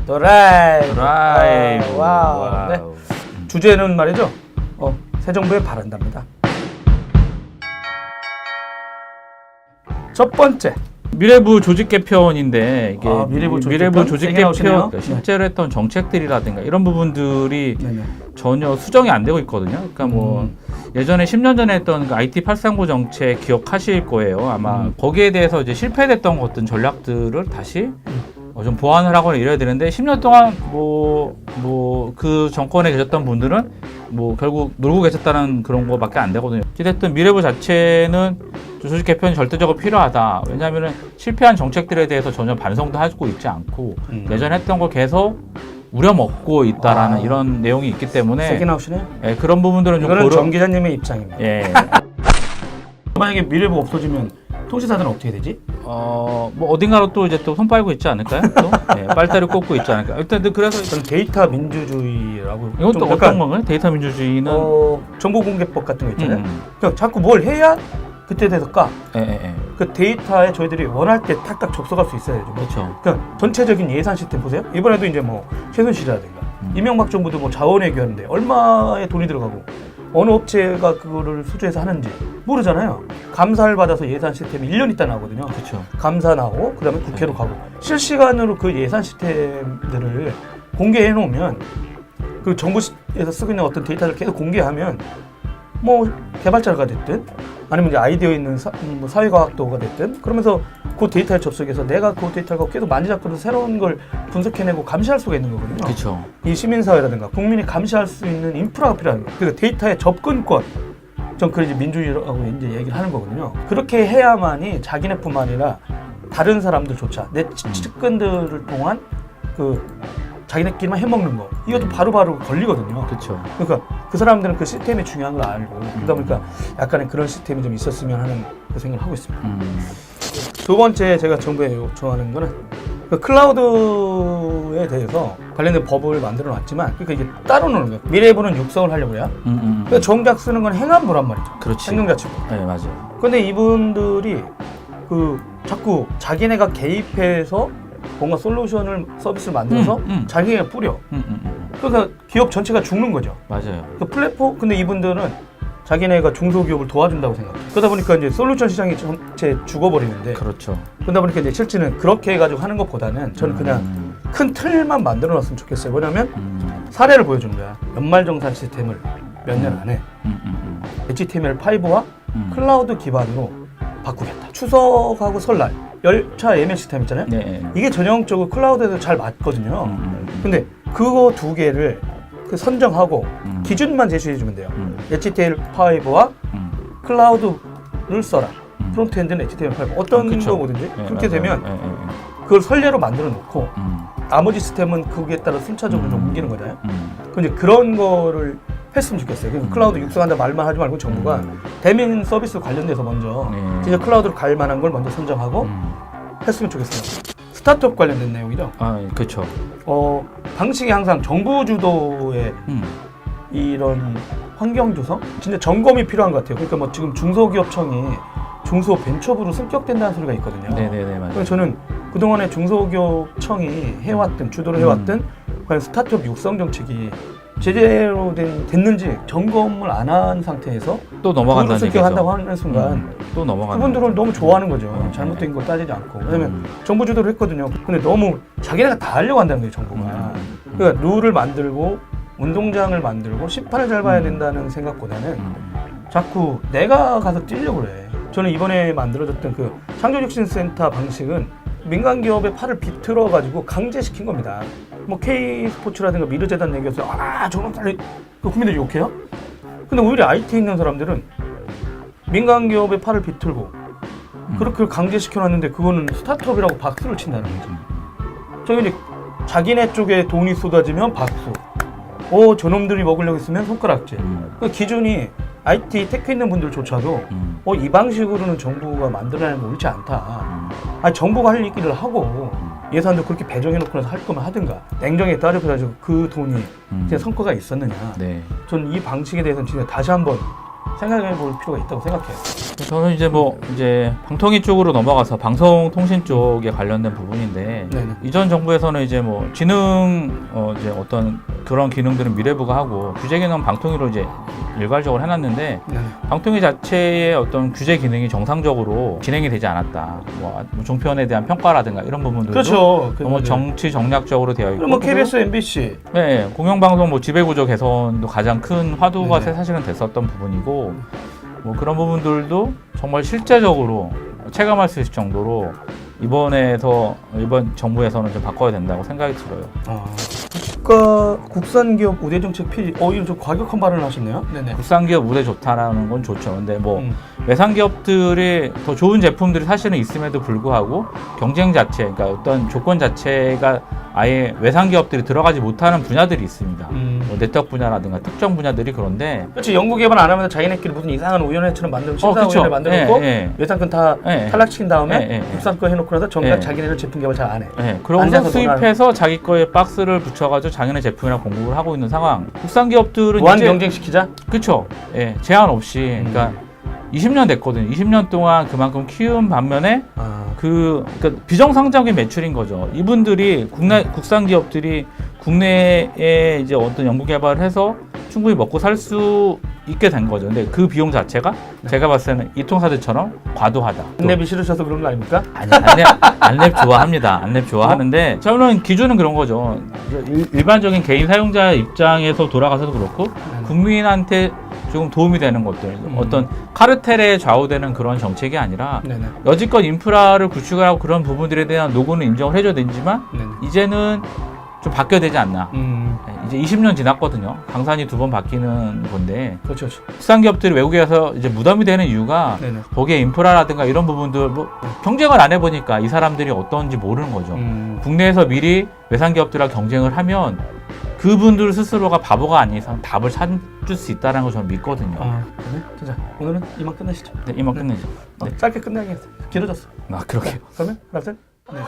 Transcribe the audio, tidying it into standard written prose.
드라이브. 드라이브. 와우. 네. 주제는 말이죠. 새 정부에 바란답니다. 첫 번째. 미래부 조직 개편인데 이게 미래부 조직 세게 나오시네요. 개편 그러니까 실제로 했던 정책들이라든가 이런 부분들이 네네. 전혀 수정이 안 되고 있거든요. 그러니까 뭐 예전에 10년 전에 했던 그 IT 839 정책 기억하실 거예요. 아마 거기에 대해서 이제 실패됐던 어떤 전략들을 다시 좀 보완을 하거나 이래야 되는데 10년 동안 그 정권에 계셨던 분들은 뭐 결국 놀고 계셨다는 그런 거밖에 안 되거든요. 어쨌든 미래부 자체는 조직 개편이 절대적으로 필요하다. 왜냐하면 실패한 정책들에 대해서 전혀 반성도 하고 있지 않고 예전에 했던 걸 계속 우려먹고 있다라는 이런 내용이 있기 때문에 세게 나오시네요. 예, 그런 부분들은 좀 이거는 정 기자님의 입장입니다. 예. 만약에 미래부 없어지면 통신사들은 어떻게 되지? 뭐 어딘가로 또 이제 또 손 빨고 있지 않을까요? 또 예, 빨대를 꽂고 있지 않을까요? 일단 그래서 저는 데이터 민주주의라고 이건 좀 또 약간 어떤 건가요? 데이터 민주주의는 정보공개법 같은 거 있잖아요. 그러니까 자꾸 뭘 해야 그때 돼서 까. 예. 그 데이터에 저희들이 원할 때 탁탁 접속할 수 있어야죠. 그렇죠. 그러니까 전체적인 예산 시스템 보세요. 이번에도 이제 뭐 최순실이라든가 이명박 정부도 뭐 자원외교 하는데 얼마의 돈이 들어가고 어느 업체가 그거를 수주해서 하는지 모르잖아요. 감사를 받아서 예산 시스템이 1년 있다 나오거든요. 그렇죠. 감사 나오고 그다음에 국회로 가고 실시간으로 그 예산 시스템들을 공개해 놓으면 그 정부에서 쓰고 있는 어떤 데이터를 계속 공개하면 뭐 개발자가 됐든 아니면 이제 아이디어 있는 사회과학도가 됐든 그러면서 그 데이터에 접속해서 내가 그 데이터를 계속 만지작거려서 새로운 걸 분석해내고 감시할 수가 있는 거거든요. 그렇죠. 이 시민사회라든가 국민이 감시할 수 있는 인프라가 필요한 거예요. 그러니까 데이터의 접근권. 전 그걸 이제 민주주의라고 이제 얘기를 하는 거거든요. 그렇게 해야만이 자기네뿐만 아니라 다른 사람들조차 내 측근들을 통한 그 자기네끼리만 해먹는 거 이것도 바로바로 걸리거든요. 그렇죠. 그러니까 그 사람들은 그 시스템이 중요한 걸 알고 그러다 보니까 약간의 그런 시스템이 좀 있었으면 하는 그 생각을 하고 있습니다. 두 번째 제가 정부에 요청하는 거는 그 클라우드에 대해서 관련된 법을 만들어 놨지만 그러니까 이게 따로 노는 거예요. 미래부는 육성을 하려고 해요. 그러니까 정작 쓰는 건 행안부란 말이죠. 그렇지. 행정자치부. 네, 맞아요. 근데 이분들이 그 자꾸 자기네가 개입해서 뭔가 솔루션을 서비스를 만들어서 자기네가 뿌려. 그러니까 기업 전체가 죽는 거죠. 맞아요. 그 플랫폼 근데 이분들은 자기네가 중소기업을 도와준다고 생각해요. 그러다 보니까 이제 솔루션 시장이 전체 죽어버리는데. 그렇죠. 그러다 보니까 이제 실제는 그렇게 해가지고 하는 것보다는 저는 그냥 큰 틀만 만들어놨으면 좋겠어요. 뭐냐면 사례를 보여주는 거야. 연말정산 시스템을 몇 년 안에 HTML5와 클라우드 기반으로 바꾸겠다. 추석하고 설날 열차 예매 시스템 있잖아요. 네. 이게 전형적으로 클라우드에도 잘 맞거든요. 근데 그거 두 개를 그 선정하고 기준만 제시해 주면 돼요. HTML5와 클라우드를 써라. 프론트엔드는 HTML5 어떤 거든지 그렇게 되면 그걸 선례로 만들어 놓고 나머지 시스템은 거기에 따라 순차적으로 좀 옮기는 거잖아요. 근데 그런 거를 했으면 좋겠어요. 그러니까 클라우드 육성한다 말만 하지 말고 정부가 대면 서비스 관련돼서 먼저 진짜 클라우드로 갈 만한 걸 먼저 선정하고 했으면 좋겠어요. 스타트업 관련된 내용이죠. 그렇죠. 방식이 항상 정부 주도의 이런 환경 조성? 진짜 점검이 필요한 것 같아요. 그러니까 뭐 지금 중소기업청이 중소벤처부로 승격된다는 소리가 있거든요. 네네네, 맞아요. 그래서 저는 그동안에 중소기업청이 해왔던, 주도를 해왔던 과연 스타트업 육성 정책이 제대로 됐는지 점검을 안 한 상태에서 또 넘어간다는 얘기죠. 승격한다고 하는 순간 또 넘어간다. 그분들은 너무 좋아하는 거죠. 잘못된 거 따지지 않고. 왜냐면 정부 주도를 했거든요. 근데 너무 자기네가 다 하려고 한다는 거예요, 정부가. 그러니까 룰을 만들고 운동장을 만들고 심판을 잘 봐야 된다는 생각보다는 자꾸 내가 가서 뛰려고 그래. 저는 이번에 만들어졌던 그 창조혁신센터 방식은 민간 기업의 팔을 비틀어 가지고 강제시킨 겁니다. 뭐 K스포츠라든가 미르재단 얘기해서 저런 딸 그 국민들이 욕해요? 근데 오히려 IT 있는 사람들은 민간 기업의 팔을 비틀고 그렇게 강제시켜 놨는데 그거는 스타트업이라고 박수를 친다는 거죠. 저기 이제 자기네 쪽에 돈이 쏟아지면 박수. 저놈들이 먹으려고 했으면 손가락질. 그 기준이 IT 테크 있는 분들조차도 이 방식으로는 정부가 만들어내는 거 옳지 않다. 아니 정부가 할 얘기를 하고 예산도 그렇게 배정해놓고 나서 할 거면 하든가 냉정하게 따져가지고 그 돈이 진짜 성과가 있었느냐. 네. 저는 이 방식에 대해서는 진짜 다시 한번 생각해 볼 필요가 있다고 생각해요. 저는 이제 방통위 쪽으로 넘어가서 방송통신 쪽에 관련된 부분인데 네네. 이전 정부에서는 이제 뭐 지능 이제 어떤 그런 기능들은 미래부가 하고 규제 기능 방통위로 이제 일괄적으로 해놨는데 네네. 방통위 자체의 어떤 규제 기능이 정상적으로 진행이 되지 않았다. 뭐 종편에 대한 평가라든가 이런 부분들도 그렇죠. 너무 정치 정략적으로 되어 있고 뭐 KBS, MBC. 네, 공영방송 뭐 지배구조 개선도 가장 큰 화두가 네네. 사실은 됐었던 부분이고 뭐 그런 부분들도 정말 실제적으로 체감할 수 있을 정도로 이번 정부에서는 좀 바꿔야 된다고 생각이 들어요. 국산 기업 우대 정책 폐지. 이거 좀 과격한 발언을 하셨네요. 네네. 국산 기업 우대 좋다라는 건 좋죠. 근데 뭐 음. 외산 기업들이 더 좋은 제품들이 사실은 있음에도 불구하고 경쟁 자체, 그러니까 어떤 조건 자체가 아예 외산 기업들이 들어가지 못하는 분야들이 있습니다. 뭐 네트워크 분야라든가 특정 분야들이 그런데 그렇지. 연구 개발 안 하면서 자기네끼리 무슨 이상한 우연회처럼 만들고 심사위원회 만들고 외산권 다 탈락시킨 다음에 국산 거 해놓고 나서 정작 자기네는 제품 개발 잘 안 해. 그러고서 수입해서 자기 거에 박스를 붙여가지고 자기네 제품이랑 공급을 하고 있는 상황. 국산 기업들은 무한 이제 경쟁시키자. 그렇죠. 제한 없이 그러니까 20년 됐거든요. 20년 동안 그만큼 키운 반면에 그러니까 비정상적인 매출인 거죠. 이분들이 국산 기업들이 국내에 이제 어떤 연구 개발을 해서 충분히 먹고 살 수 있게 된 거죠. 근데 그 비용 자체가 제가 봤을 때는 이통사들처럼 과도하다. 안랩이 싫으셔서 그런 거 아닙니까? 아니, 안랩 좋아합니다. 안랩 좋아하는데 저는 기준은 그런 거죠. 일반적인 개인 사용자 입장에서 돌아가서도 그렇고 국민한테 조금 도움이 되는 것들, 어떤 카르텔에 좌우되는 그런 정책이 아니라 여지껏 인프라를 구축을 하고 그런 부분들에 대한 노고는 인정을 해줘야 되지만 이제는 좀 바뀌어야 되지 않나. 이제 20년 지났거든요. 강산이 2번 바뀌는 건데. 그렇죠. 국산 기업들이 외국에서 이제 무덤이 되는 이유가 거기에 인프라라든가 이런 부분들 뭐 경쟁을 안 해보니까 이 사람들이 어떤지 모르는 거죠. 국내에서 미리 외산 기업들과 경쟁을 하면 그분들 스스로가 바보가 아닌 이상 답을 찾을 수 있다는 걸 저는 믿거든요. 그래? 자, 오늘은 이만 끝내시죠. 네, 이만 끝내죠. 짧게 끝내야겠어. 길어졌어. 그렇게요. 그러면 하나, 둘. 네.